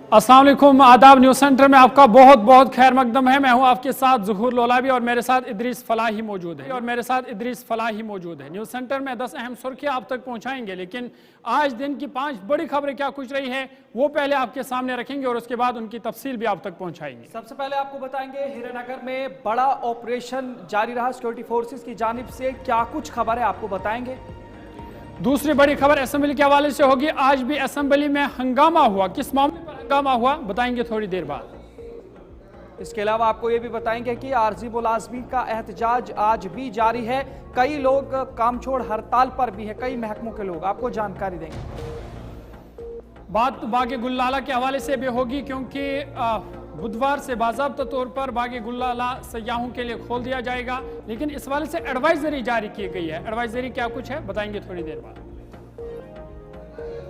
अस्सलाम वालेकुम, आदाब। न्यूज़ सेंटर में आपका बहुत बहुत खैर मकदम है। मैं हूं आपके साथ ज़ुहूर लोलाबी और मेरे साथ इदरीस फलाही मौजूद है न्यूज़ सेंटर में 10 अहम सुर्खियां आप तक पहुंचाएंगे, लेकिन आज दिन की 5 बड़ी खबरें क्या कुछ रही है वो पहले आपके सामने रखेंगे और उसके बाद उनकी तफसील भी आप तक पहुंचाएंगे। सबसे पहले आपको बताएंगे हीरानगर में बड़ा ऑपरेशन जारी रहा सिक्योरिटी फोर्सेस की जानिब से, क्या कुछ खबर है आपको बताएंगे। दूसरी बड़ी खबर असेंबली के हवाले से होगी। आज भी असेंबली में हंगामा हुआ, किस मामले पर हंगामा हुआ बताएंगे थोड़ी देर बाद। इसके अलावा आपको ये भी बताएंगे कि आरजी मुलाजमीन का एहतजाज आज भी जारी है। कई लोग काम छोड़ हड़ताल पर भी है, कई महकमों के लोग, आपको जानकारी देंगे। बात बागे गुलनाला के हवाले से भी होगी, क्योंकि बुधवार से बाज़ाब्ता तौर पर बागे गुलनाला सयाहों के लिए खोल दिया जाएगा, लेकिन इस वाले से एडवाइजरी जारी की गई है। एडवाइजरी क्या कुछ है बताएंगे थोड़ी देर बाद।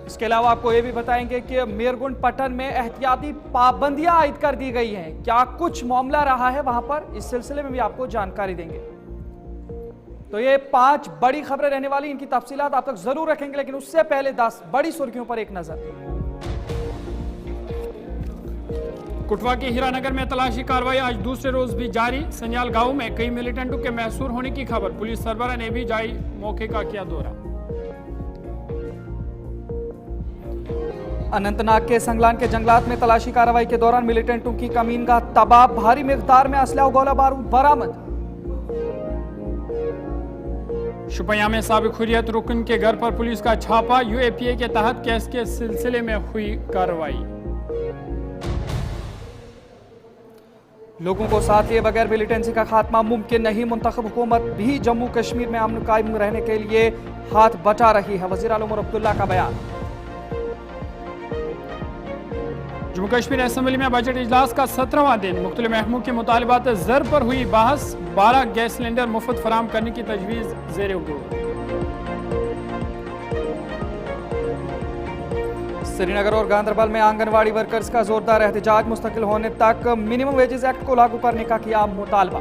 इसके अलावा आपको ये भी बताएंगे कि मीरगुंड पट्टन में एहतियाती पाबंदियां आयद कर दी गई हैं, क्या कुछ मामला रहा है वहां पर, इस सिलसिले में भी आपको जानकारी देंगे। तो ये 5 बड़ी खबरें रहने वाली, इनकी तफसीलात आप तक जरूर रखेंगे, लेकिन उससे पहले 10 बड़ी सुर्खियों पर एक नजर। कुटवा के हीरानगर में तलाशी कार्रवाई आज दूसरे रोज भी जारी। सन्याल गांव में कई मिलिटेंटों के महसूर होने की खबर, पुलिस सरबराह ने भी जारी मौके का किया दौरा। अनंतनाग के संगलान के जंगलात में तलाशी कार्रवाई के दौरान मिलिटेंटों की कमीनगाह तबाह, भारी मिकदार में असला और गोला बारूद बरामद। शुपिया में साबिक हुर्रियत रुकन के घर पर पुलिस का छापा, यूएपीए के तहत केस के सिलसिले में हुई कार्रवाई। लोगों को साथ लिए बगैर मिलिटेंसी का खात्मा मुमकिन नहीं, मुंतखब हुकूमत भी जम्मू कश्मीर में अमन कायम रहने के लिए हाथ बटा रही है, वज़ीर आलम अब्दुल्ला का बयान। जम्मू कश्मीर असेंबली में बजट इजलास का 17वां दिन, मुख्तलिफ महकमों के मुतालिबात ज़र पर हुई बहस, 12 गैस सिलेंडर मुफ्त फराम करने की तजवीज़ ज़ेर गौर। श्रीनगर और गांधरबल में आंगनवाड़ी वर्कर्स का जोरदार एहतजाज, मुस्तकिल होने तक मिनिमम वेजेस एक्ट को लागू करने का किया मुतालबा।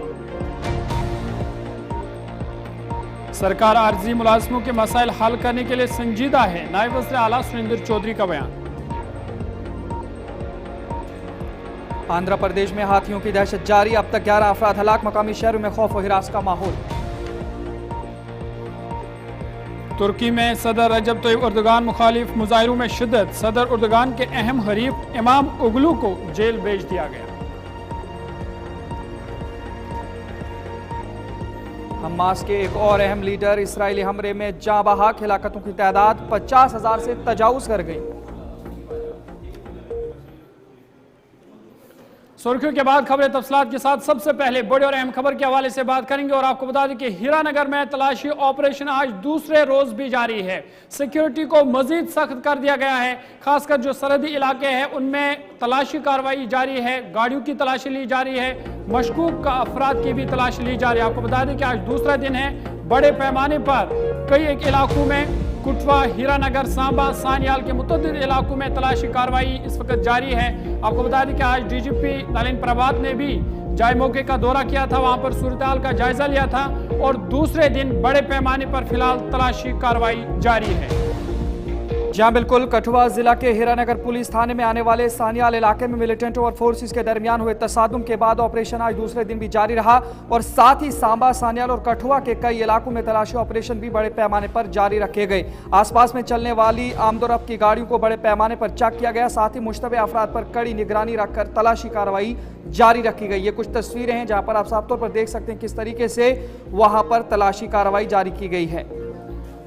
सरकार आर्जी मुलाजमों के मसाइल हल करने के लिए संजीदा है, नायब वज़ीर आला सुरेंद्र चौधरी का बयान। आंध्र प्रदेश में हाथियों की दहशत जारी, अब तक 11 अफराद हलाक, मकामी शहरों में खौफ और हिरास का माहौल। तुर्की में सदर रजब तय्यिब अर्दोगान मुखालिफ मुजाहिरों में शिद्दत, सदर अर्दोगान के अहम हरीफ इमाम उगलू को जेल भेज दिया गया। हमास के एक और अहम लीडर इसराइली हमले में जाँ बहक, हिलाकतों की तादाद 50,000 से तजावुज कर गई। सुर्खियों के बाद खबरें तफसीलात के साथ, सबसे पहले बड़ी और अहम खबर के हवाले से बात करेंगे और आपको बता दें कि हीरानगर में तलाशी ऑपरेशन आज दूसरे रोज भी जारी है। सिक्योरिटी को मजीद सख्त कर दिया गया है, खासकर जो सरहदी इलाके हैं उनमें तलाशी कार्रवाई जारी है, गाड़ियों की तलाशी ली जा रही है, मशकूक का अफराद की भी तलाशी ली जा रही है। आपको बता दें कि आज दूसरा दिन है, बड़े पैमाने पर कई एक इलाकों में कुटवा, हीरानगर, सांबा, सानियाल के मुतअद्दिद इलाकों में तलाशी कार्रवाई इस वक्त जारी है। आपको बता दें कि आज डीजीपी नलिन प्रभात ने भी जाए मौके का दौरा किया था, वहां पर सूरत-ए-हाल का जायजा लिया था और दूसरे दिन बड़े पैमाने पर फिलहाल तलाशी कार्रवाई जारी है। जहां बिल्कुल कठुआ जिला के हीरानगर पुलिस थाने में आने वाले सानियाल इलाके में मिलिटेंटों और फोर्सेस के दरमियान हुए तसादुम के बाद ऑपरेशन आज दूसरे दिन भी जारी रहा और साथ ही सांबा, सानियाल और कठुआ के कई इलाकों में तलाशी ऑपरेशन भी बड़े पैमाने पर जारी रखे गए। आसपास में चलने वाली आमदोरफ्त की गाड़ियों को बड़े पैमाने पर चेक किया गया, साथ ही मुश्तबे अफराद पर कड़ी निगरानी रखकर तलाशी कार्रवाई जारी रखी गई। ये कुछ तस्वीरें हैं जहां पर आप साफ तौर पर देख सकते हैं किस तरीके से वहां पर तलाशी कार्रवाई जारी की गई है।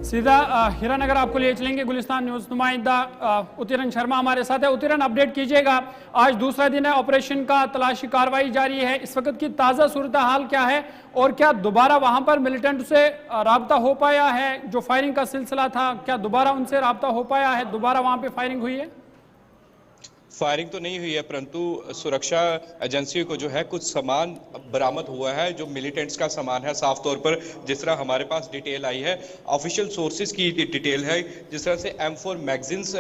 सीधा हीरानगर आपको ले चलेंगे, गुलिस्तान न्यूज़ नुमाइंदा उत्तीरण शर्मा हमारे साथ है। उत्तीरण, अपडेट कीजिएगा, आज दूसरा दिन है ऑपरेशन का, तलाशी कार्रवाई जारी है, इस वक्त की ताज़ा सूरत हाल क्या है और क्या दोबारा वहां पर मिलिटेंट से राब्ता हो पाया है? जो फायरिंग का सिलसिला था, क्या दोबारा उनसे राब्ता हो पाया है? दोबारा वहां पर फायरिंग हुई है? फायरिंग तो नहीं हुई है, परंतु सुरक्षा एजेंसी को जो है कुछ सामान बरामद हुआ है, जो मिलिटेंट्स का सामान है। साफ तौर पर जिस तरह हमारे पास डिटेल आई है, ऑफिशियल सोर्सेज की डिटेल है, जिस तरह से M4 मैगजीन्स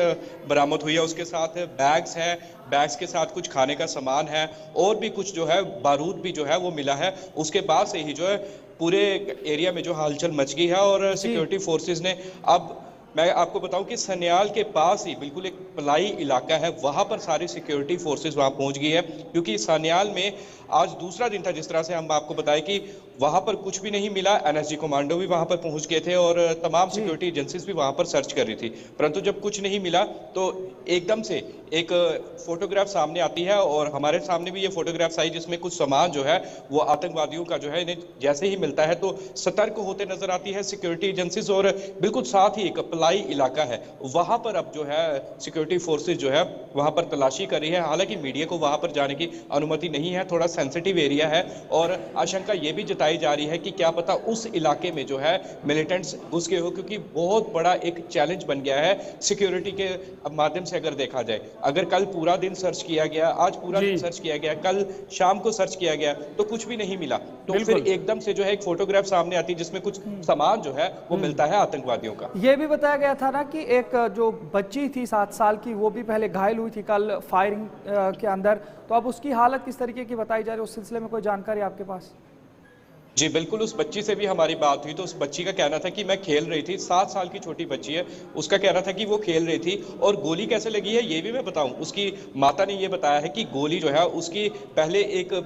बरामद हुई है, उसके साथ बैग्स है, बैग्स के साथ कुछ खाने का सामान है और भी कुछ जो है बारूद भी जो है वो मिला है। उसके बाद से ही जो है पूरे एरिया में जो हलचल मच गई है और सिक्योरिटी फोर्सेज ने अब मैं आपको बताऊं कि सन्याल के पास ही बिल्कुल एक पलाई इलाका है, वहां पर सारी सिक्योरिटी फोर्सेस वहां पहुंच गई है, क्योंकि सन्याल में आज दूसरा दिन था। जिस तरह से हम आपको बताएं कि वहां पर कुछ भी नहीं मिला, एनएसजी कमांडो भी वहां पर पहुंच गए थे और तमाम सिक्योरिटी एजेंसीज भी वहां पर सर्च कर रही थी, परंतु जब कुछ नहीं मिला तो एकदम से एक फोटोग्राफ सामने आती है और हमारे सामने भी ये फोटोग्राफ्स आई जिसमें कुछ सामान जो है वो आतंकवादियों का जो है इन्हें जैसे ही मिलता है तो सतर्क होते नजर आती है सिक्योरिटी एजेंसीज। और बिल्कुल साथ ही एक पलाई इलाका है, वहां पर अब जो है सिक्योरिटी फोर्सेज जो है वहां पर तलाशी कर रही है। हालांकि मीडिया को वहां पर जाने की अनुमति नहीं है, थोड़ा सेंसिटिव एरिया है और आशंका ये भी जताई जा रही है कि क्या पता उस इलाके में जो है मिलिटेंट्स घुस गए हो, क्योंकि बहुत बड़ा एक चैलेंज बन गया है सिक्योरिटी के माध्यम से। अगर देखा जाए, अगर कल पूरा दिन सर्च किया गया, आज पूरा दिन सर्च किया गया, कल शाम को सर्च किया गया तो कुछ भी नहीं मिला, तो फिर एकदम से जो है एक फोटोग्राफ सामने आती है जिसमें कुछ सामान जो है वो मिलता है आतंकवादियों का। ये भी बताया गया था ना कि एक जो बच्ची थी 7 साल की, वो भी पहले घायल हुई थी कल फायरिंग के अंदर, तो अब उसकी हालत किस तरीके की बताई जा रही है, उस सिलसिले में कोई जानकारी आपके पास? जी बिल्कुल, उस बच्ची से भी हमारी बात हुई तो उस बच्ची का कहना था कि मैं खेल रही थी, 7 साल की छोटी बच्ची है, उसका कहना था कि वो खेल रही थी और गोली कैसे लगी है ये भी मैं बताऊं। उसकी माता ने ये बताया है कि गोली जो है उसकी पहले एक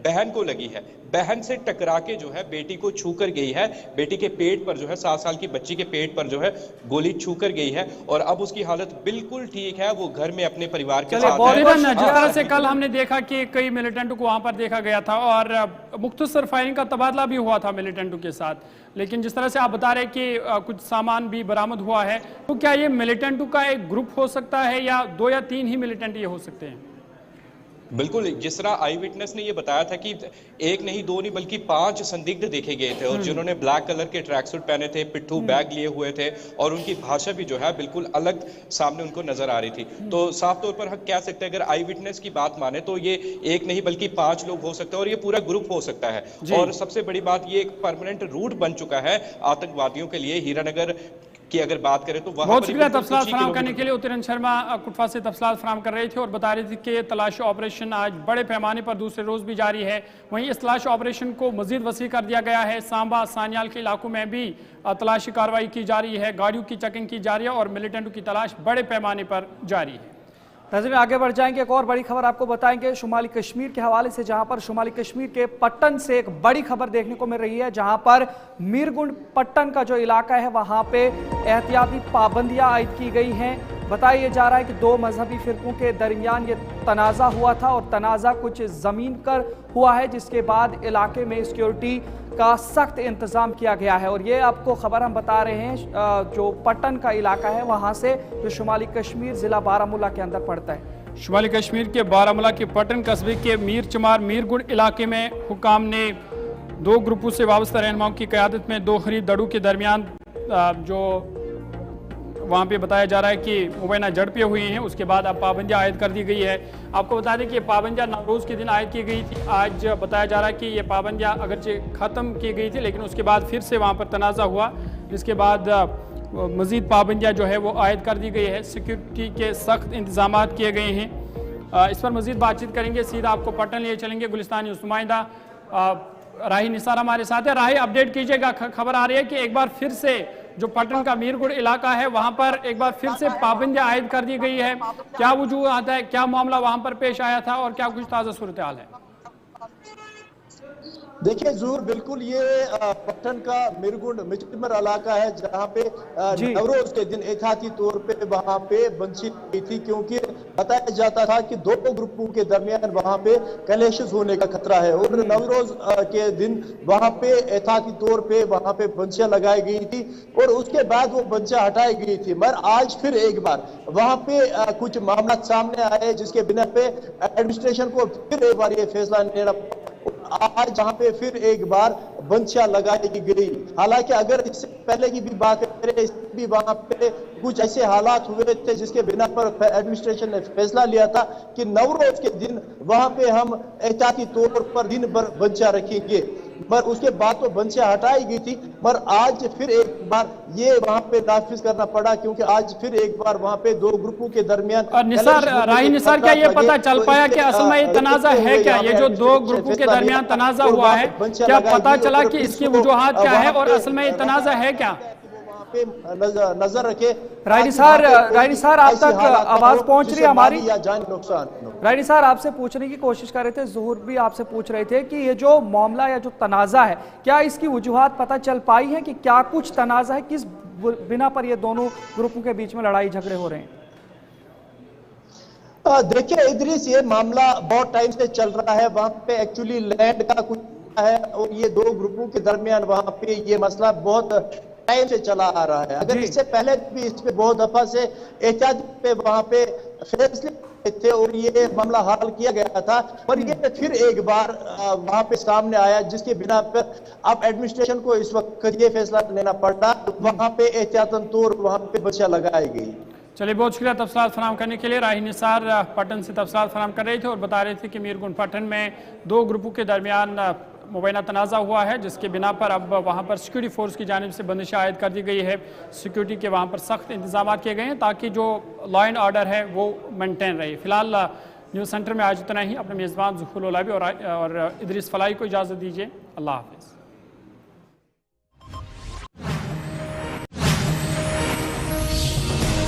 बहन को लगी है, बहन से टकरा के जो है बेटी को छू कर गई है, बेटी के पेट पर जो है 7 साल की बच्ची के पेट पर जो है गोली छू कर गई है और अब उसकी हालत बिल्कुल ठीक है, वो घर में अपने परिवार के साथ है। जिस तरह से कल हमने देखा कि कई मिलिटेंटों को वहां पर देखा गया था और मुख्तसर फायरिंग का तबादला भी हुआ था मिलिटेंटों के साथ, लेकिन जिस तरह से आप बता रहे कि कुछ सामान भी बरामद हुआ है, तो क्या ये मिलिटेंटों का एक ग्रुप हो सकता है या 2 या 3 ही मिलिटेंट ये हो सकते हैं? बिल्कुल, जिस तरह आई विटनेस ने ये बताया था कि 1 नहीं 2 नहीं बल्कि 5 संदिग्ध देखे गए थे और जिन्होंने ब्लैक कलर के ट्रैक सूट पहने थे, पिट्ठू बैग लिए हुए थे और उनकी भाषा भी जो है बिल्कुल अलग सामने उनको नजर आ रही थी। तो साफ तौर पर हम कह सकते हैं अगर आई विटनेस की बात माने तो ये 1 नहीं बल्कि 5 लोग हो सकते हैं और ये पूरा ग्रुप हो सकता है। और सबसे बड़ी बात, ये एक परमानेंट रूट बन चुका है आतंकवादियों के लिए। हीरानगर की अगर बात करें तो बहुत शुक्रिया तफसीलात फराहम करने के लिए। उत्तरन शर्मा कुटवा से तफसीलात फराहम कर रहे थे और बता रहे थे कि तलाशी ऑपरेशन आज बड़े पैमाने पर दूसरे रोज भी जारी है। वहीं इस तलाशी ऑपरेशन को मजीद वसी कर दिया गया है, सांबा सान्याल के इलाकों में भी तलाशी कार्रवाई की जा रही है, गाड़ियों की चेकिंग की जा रही है और मिलिटेंटों की तलाश बड़े पैमाने पर जारी है। नाज़रीन आगे बढ़ जाएंगे, एक और बड़ी खबर आपको बताएंगे शुमाली कश्मीर के हवाले से, जहां पर शुमाली कश्मीर के पट्टन से एक बड़ी खबर देखने को मिल रही है, जहां पर मीरगुंड पट्टन का जो इलाका है वहां पे एहतियाती पाबंदियां आयद की गई हैं। बताया जा रहा है कि 2 मजहबी फिरकों के दरमियान ये तनाज़ा हुआ था और तनाज़ा कुछ ज़मीन कर हुआ है, जिसके बाद इलाके में सिक्योरिटी का सख्त इंतज़ाम किया गया है। और ये आपको खबर हम बता रहे हैं जो पट्टन का इलाका है वहाँ से, जो शुमाली कश्मीर ज़िला बारामूला के अंदर पड़ता है। शुमाली कश्मीर के बारामूला के पट्टन कस्बे के मीर चमार मीरगुंड इलाके में हुकाम ने 2 ग्रुपों से वाबस्ता रहनुमाओं की क़यादत में 2 खरीद दड़ों के दरमियान जो वहाँ पे बताया जा रहा है कि मुबैना झड़पें हुई हैं, उसके बाद अब पाबंदियाँ आयद कर दी गई है। आपको बता दें कि ये पाबंदियाँ नवरोज़ के दिन आयद की गई थी। आज बताया जा रहा है कि ये पाबंदियाँ अगरचे ख़त्म की गई थी, लेकिन उसके बाद फिर से वहाँ पर तनाज़ा हुआ, जिसके बाद मज़ीद पाबंदियाँ जो है वो आयद कर दी गई है। सिक्योरिटी के सख्त इंतज़ाम किए गए हैं। इस पर मज़ीद बातचीत करेंगे, सीधा आपको पट्टन लिए चलेंगे। गुलिस्तानी नुमाइंदा राही निसार हमारे साथ है। राही, अपडेट कीजिएगा, खबर आ रही है कि एक बार फिर से जो पट्टन का मीरगुंड इलाका है वहां पर एक बार फिर से पाबंदियां आयद कर दी गई है। क्या वजूह आता है, क्या मामला वहां पर पेश आया था और क्या कुछ ताज़ा सूरत हाल है? देखिए ज़रूर, बिल्कुल ये पट्टन का मीरगुंड मुजतमर इलाका है, जहाँ पे नवरोज के दिन एहतियाती तौर पे वहाँ पे बंशी हुई थी, क्योंकि बताया जाता था कि 2 ग्रुपों के दरमियान वहाँ पे क्लैशेस होने का खतरा है और नवरोज के दिन वहाँ पे एहतियाती तौर पे वहाँ पे बंशियां लगाई गई थी और उसके बाद वो बंशियां हटाई गई थी। मगर आज फिर एक बार वहाँ पे कुछ मामला सामने आए, जिसके बिना पे एडमिनिस्ट्रेशन को फिर एक बार ये फैसला लेना, आज जहां पे फिर एक बार बंशियां लगाई गई। हालांकि अगर इससे पहले की भी बात करें, भी वहां पे कुछ ऐसे हालात हुए थे जिसके बिना पर एडमिनिस्ट्रेशन ने फैसला लिया था कि नवरोज के दिन वहां पे हम एहतियाती तौर पर दिन भर बंशियां रखेंगे, पर उसके बाद तो बंशियां हटाई गई थी। पर आज फिर एक बार ये वहां पे नाफिज करना पड़ा, क्योंकि आज फिर एक बार वहां पे 2 ग्रुपों के दरमियान। और निसार, राही निसार, क्या ये पता चल पाया कि असल में ये तनाज़ा है क्या? ये जो 2 ग्रुपों के दरमियान तनाज़ा हुआ है, क्या पता चला कि इसकी वजूहात क्या है और असल में ये तनाज़ा है क्या? पे नजर रखे। रायनी सर, आप तक आवाज पहुंच रही है हमारी? या जान नुकसान। रायनी सर, आपसे पूछने की कोशिश कर रहे थे, ज़ुहूर भी आपसे पूछ रहे थे कि ये जो मामला या जो तनाज़ा है, क्या इसकी वजूहात पता चल पाई है कि क्या कुछ तनाज़ा है, किस बिना पर ये दोनों ग्रुपों के बीच में लड़ाई झगड़े हो रहे हैं? देखिए इदरीस, ये मामला बहुत टाइम से चल रहा है। वहां पे एक्चुअली लैंड का कुछ है और ये दो ग्रुपों के दरमियान वहां पे ये मसला बहुत टाइम से चला आ रहा है। अगर इससे पहले भी इस पे बहुत दफा से एहतियात पे वहां पे फैसले थे और ये मामला हल किया गया था, पर ये फिर एक बार वहां पे सामने आया, जिसके बिना पर अब एडमिनिस्ट्रेशन को इस वक्त ये फैसला लेना पड़ा, वहां पे एहतियातन तौर वहां पे बचा लगाई गई। चलिए, बहुत शुक्रिया तफसीलात फराहम करने के लिए। राहीन निसार पटन से तफसीलात फराहम कर रहे थे और बता रहे थे कि मीरगुंड पटन में दो ग्रुपों के दरमियान मुबैना तनाज़ा हुआ है, जिसके बिना पर अब वहाँ पर सिक्योरिटी फोर्स की जानिब से बंदिश आयद कर दी गई है। सिक्योरिटी के वहाँ पर सख्त इंतजाम किए गए हैं ताकि जो लॉ एंड ऑर्डर है वो मेंटेन रहे। फिलहाल न्यूज़ सेंटर में आज इतना ही। अपने मेज़बान ज़ुहूर लोलाबी और इदरीस फलाई को इजाज़त दीजिए। अल्लाह हाफ़िज़।